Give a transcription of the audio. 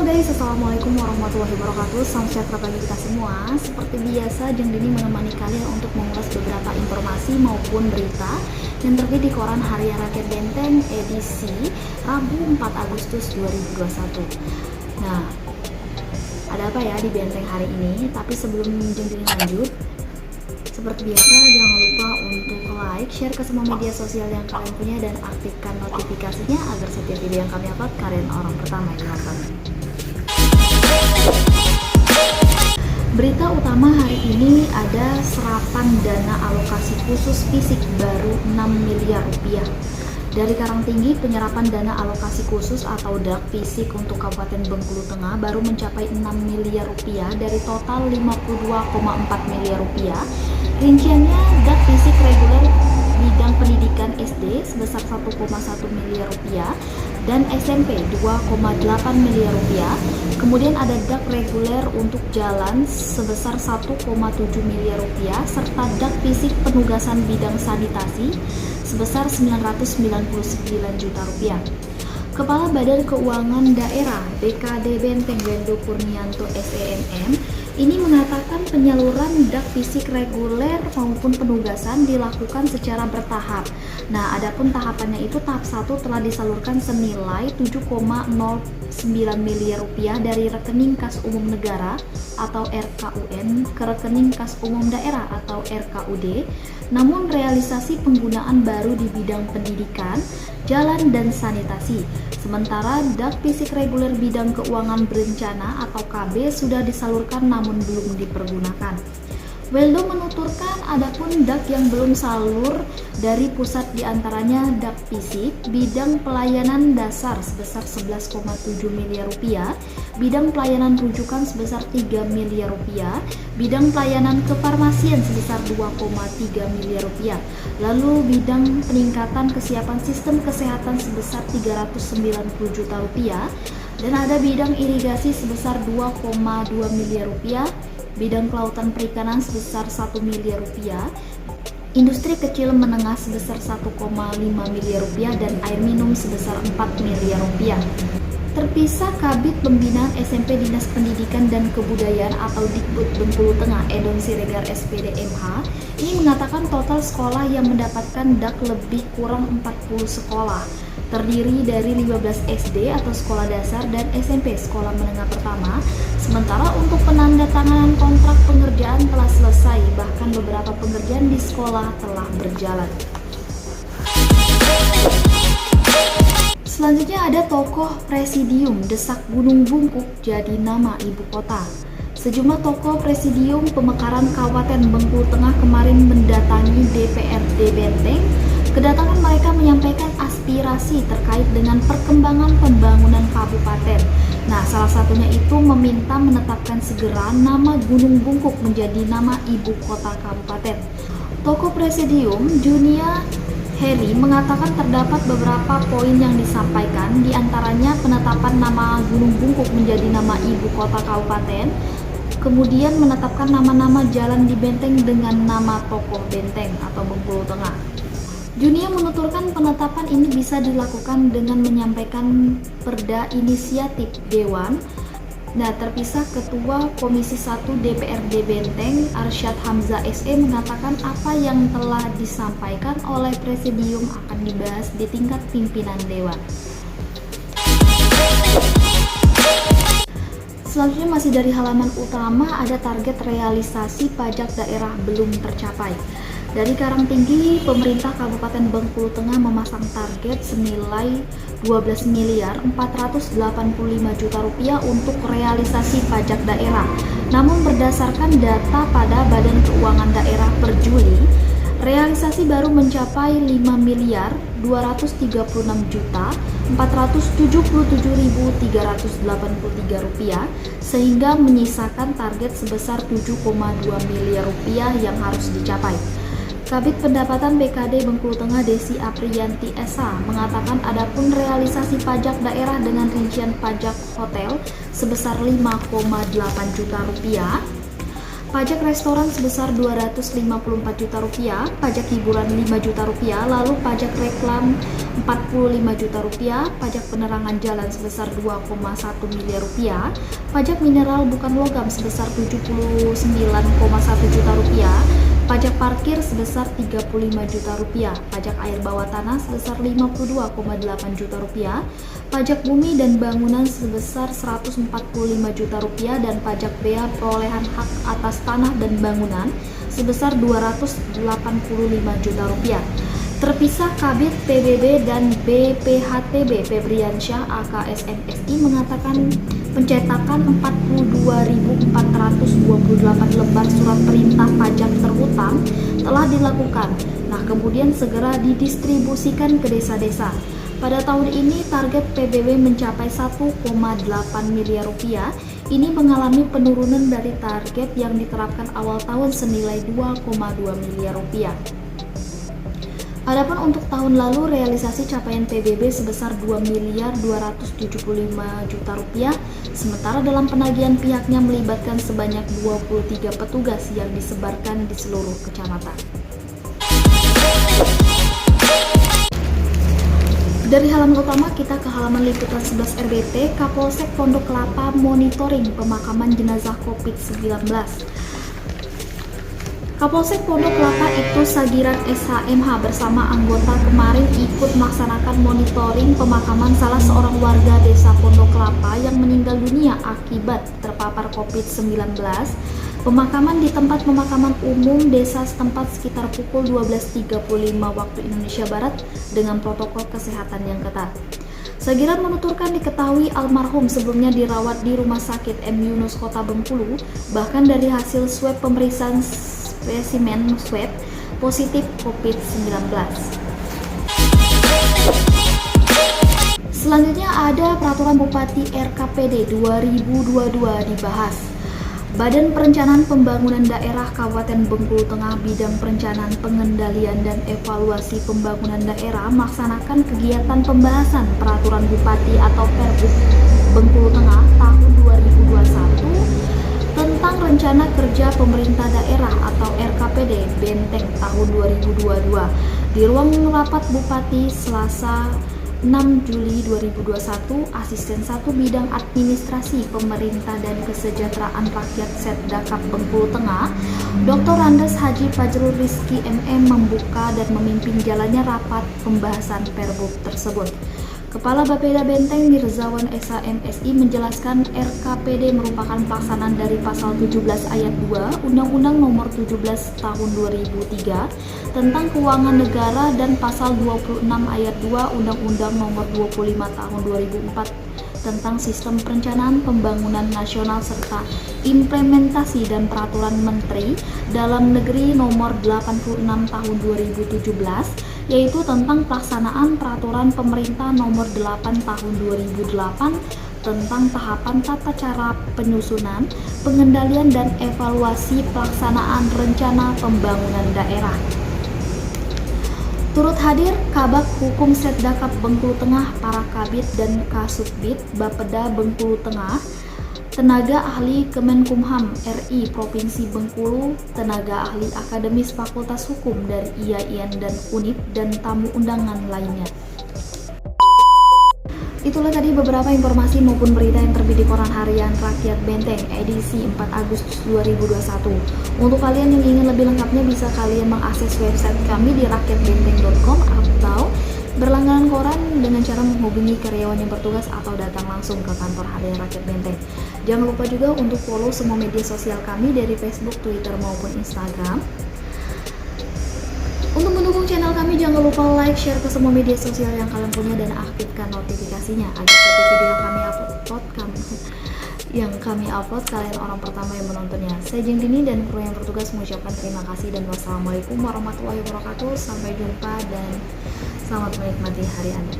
Halo guys, assalamualaikum warahmatullahi wabarakatuh. Salam sejahtera bagi kita semua. Seperti biasa, Jeng Dini menemani kalian untuk mengulas beberapa informasi maupun berita yang terbit di koran Harian Rakyat Benteng edisi Rabu 4 Agustus 2021. Nah, ada apa ya di Benteng hari ini? Tapi sebelum Jeng Dini lanjut, seperti biasa jangan lupa untuk like, share ke semua media sosial yang kalian punya dan aktifkan notifikasinya agar setiap video yang kami upload kalian orang pertama yang nonton. Berita utama hari ini ada serapan dana alokasi khusus fisik baru 6 miliar rupiah. Dari Karangtinggi, penyerapan dana alokasi khusus atau DAK fisik untuk Kabupaten Bengkulu Tengah baru mencapai 6 miliar rupiah dari total 52,4 miliar rupiah. Rinciannya, DAK fisik reguler bidang pendidikan SD sebesar 1,1 miliar rupiah dan SMP 2,8 miliar rupiah. Kemudian ada DAK reguler untuk jalan sebesar 1,7 miliar rupiah serta DAK fisik penugasan bidang sanitasi sebesar 999 juta rupiah. Kepala Badan Keuangan Daerah BKD Benteng Wendo Kurnianto SEMM ini mengatakan penyaluran DAK fisik reguler maupun penugasan dilakukan secara bertahap. Nah, adapun tahapannya itu tahap 1 telah disalurkan senilai 7,09 miliar rupiah dari rekening kas umum negara atau RKUN ke rekening kas umum daerah atau RKUD. Namun realisasi penggunaan baru di bidang pendidikan, jalan dan sanitasi. Sementara DAK fisik reguler bidang keuangan berencana atau KB sudah disalurkan namun belum dipergunakan. Weldo menuturkan adapun DAK yang belum salur dari pusat diantaranya DAK fisik, bidang pelayanan dasar sebesar 11,7 miliar rupiah, bidang pelayanan rujukan sebesar 3 miliar rupiah, bidang pelayanan kefarmasian sebesar 2,3 miliar rupiah, lalu bidang peningkatan kesiapan sistem kesehatan sebesar 390 juta rupiah, dan ada bidang irigasi sebesar 2,2 miliar rupiah, bidang kelautan perikanan sebesar 1 miliar rupiah, industri kecil menengah sebesar 1,5 miliar rupiah, dan air minum sebesar 4 miliar rupiah. Terpisah Kabid Pembinaan SMP Dinas Pendidikan dan Kebudayaan atau Dikbud Bengkulu Tengah Edon Siregar SPD MH ini mengatakan total sekolah yang mendapatkan DAK lebih kurang 40 sekolah, terdiri dari 15 SD atau sekolah dasar dan SMP sekolah menengah pertama. Sementara untuk penandatanganan kontrak pengerjaan telah selesai, bahkan beberapa pengerjaan di sekolah telah berjalan. Selanjutnya ada tokoh Presidium desak Gunung Bungkuk jadi nama ibu kota. Sejumlah tokoh Presidium Pemekaran Kabupaten Bengkulu Tengah kemarin mendatangi DPRD Benteng. Kedatangan mereka menyampaikan aspirasi terkait dengan perkembangan pembangunan kabupaten. Nah, salah satunya itu meminta menetapkan segera nama Gunung Bungkuk menjadi nama ibu kota kabupaten. Tokoh Presidium Junia Heri mengatakan terdapat beberapa poin yang disampaikan, diantaranya penetapan nama Gunung Bungkuk menjadi nama ibu kota kabupaten, kemudian menetapkan nama-nama jalan di Benteng dengan nama tokoh Benteng atau Bengkulu Tengah. Junia menuturkan penetapan ini bisa dilakukan dengan menyampaikan perda inisiatif Dewan. Nah, terpisah Ketua Komisi 1 DPRD Benteng Arsyad Hamzah SE mengatakan apa yang telah disampaikan oleh Presidium akan dibahas di tingkat pimpinan Dewan. Selanjutnya masih dari halaman utama ada target realisasi pajak daerah belum tercapai. Dari Karangtinggi, pemerintah Kabupaten Bengkulu Tengah memasang target senilai 12 miliar 485 juta rupiah untuk realisasi pajak daerah. Namun berdasarkan data pada Badan Keuangan Daerah per Juli, realisasi baru mencapai 5 miliar 236 juta 477.383 rupiah sehingga menyisakan target sebesar 7,2 miliar rupiah yang harus dicapai. Kabid Pendapatan BKD Bengkulu Tengah Desi Apriyanti Esa mengatakan adapun realisasi pajak daerah dengan rincian pajak hotel sebesar 5,8 juta rupiah, pajak restoran sebesar Rp254 juta, pajak hiburan Rp5 juta, lalu pajak reklam Rp45 juta, pajak penerangan jalan sebesar Rp2,1 miliar, pajak mineral bukan logam sebesar Rp79,1 juta, pajak parkir sebesar Rp35 juta, pajak air bawah tanah sebesar Rp52,8 juta, pajak bumi dan bangunan sebesar Rp145 juta, dan pajak bea perolehan hak atas tanah dan bangunan sebesar Rp285 juta. Terpisah Kabid PBB dan BPHTB Febriansyah AKSMSI mengatakan pencetakan 42.428 lembar surat perintah pajak terhutang telah dilakukan. Nah, kemudian segera didistribusikan ke desa-desa. Pada tahun ini target PBB mencapai 1,8 miliar rupiah. Ini mengalami penurunan dari target yang diterapkan awal tahun senilai 2,2 miliar rupiah. Adapun untuk tahun lalu realisasi capaian PBB sebesar 2.275 juta rupiah, sementara dalam penagihan pihaknya melibatkan sebanyak 23 petugas yang disebarkan di seluruh kecamatan. Dari halaman utama kita ke halaman liputan 11 RBT, Kapolsek Pondok Kelapa monitoring pemakaman jenazah COVID-19. Kapolsek Pondok Kelapa Ibtu Sagiran SHMH bersama anggota kemarin ikut melaksanakan monitoring pemakaman salah seorang warga desa Pondok Kelapa yang meninggal dunia akibat terpapar COVID-19. Pemakaman di tempat pemakaman umum desa setempat sekitar pukul 12.35 waktu Indonesia Barat dengan protokol kesehatan yang ketat. Sagiran menuturkan diketahui almarhum sebelumnya dirawat di Rumah Sakit M. Yunus Kota Bengkulu, bahkan dari hasil swab pemeriksaan spesimen swab positif COVID-19. Selanjutnya ada Peraturan Bupati RKPD 2022 dibahas. Badan Perencanaan Pembangunan Daerah Kabupaten Bengkulu Tengah Bidang Perencanaan Pengendalian dan Evaluasi Pembangunan Daerah melaksanakan kegiatan pembahasan Peraturan Bupati atau Perbuk Bengkulu Tengah tahun 2021 tentang Rencana Kerja Pemerintah Daerah atau RKPD Benteng tahun 2022 di ruang rapat Bupati Selasa 6 Juli 2021, Asisten 1 Bidang Administrasi Pemerintah dan Kesejahteraan Rakyat Setdakap Bengkulu Tengah, Dr. Randes Haji Fajrul Rizki MM membuka dan memimpin jalannya rapat pembahasan Perbuk tersebut. Kepala Bapeda Benteng Mirzawan SHMSI menjelaskan RKPD merupakan pelaksanaan dari Pasal 17 Ayat 2 Undang-Undang Nomor 17 Tahun 2003 tentang Keuangan Negara dan Pasal 26 Ayat 2 Undang-Undang Nomor 25 Tahun 2004 tentang Sistem Perencanaan Pembangunan Nasional serta Implementasi dan Peraturan Menteri Dalam Negeri Nomor 86 Tahun 2017, yaitu tentang pelaksanaan Peraturan Pemerintah Nomor 8 Tahun 2008 tentang tahapan tata cara penyusunan, pengendalian dan evaluasi pelaksanaan rencana pembangunan daerah. Turut hadir Kabag Hukum Setdakap Bengkulu Tengah, para Kabid dan Kasubdit Bapeda Bengkulu Tengah, tenaga ahli Kemenkumham RI Provinsi Bengkulu, tenaga ahli akademis Fakultas Hukum dari IAIN dan UNIP, dan tamu undangan lainnya. Itulah tadi beberapa informasi maupun berita yang terbit di Koran Harian Rakyat Benteng edisi 4 Agustus 2021. Untuk kalian yang ingin lebih lengkapnya bisa kalian mengakses website kami di rakyatbenteng.com atau berlangganan koran dengan cara menghubungi karyawan yang bertugas atau datang langsung ke kantor Harian Rakyat Benteng. Jangan lupa juga untuk follow semua media sosial kami dari Facebook, Twitter maupun Instagram. Untuk mendukung channel kami, jangan lupa like, share ke semua media sosial yang kalian punya dan aktifkan notifikasinya agar setiap video yang kami upload kalian orang pertama yang menontonnya. Saya Jengdini dan kru yang bertugas mengucapkan terima kasih dan wassalamualaikum warahmatullahi wabarakatuh. Sampai jumpa dan selamat menikmati hari Anda.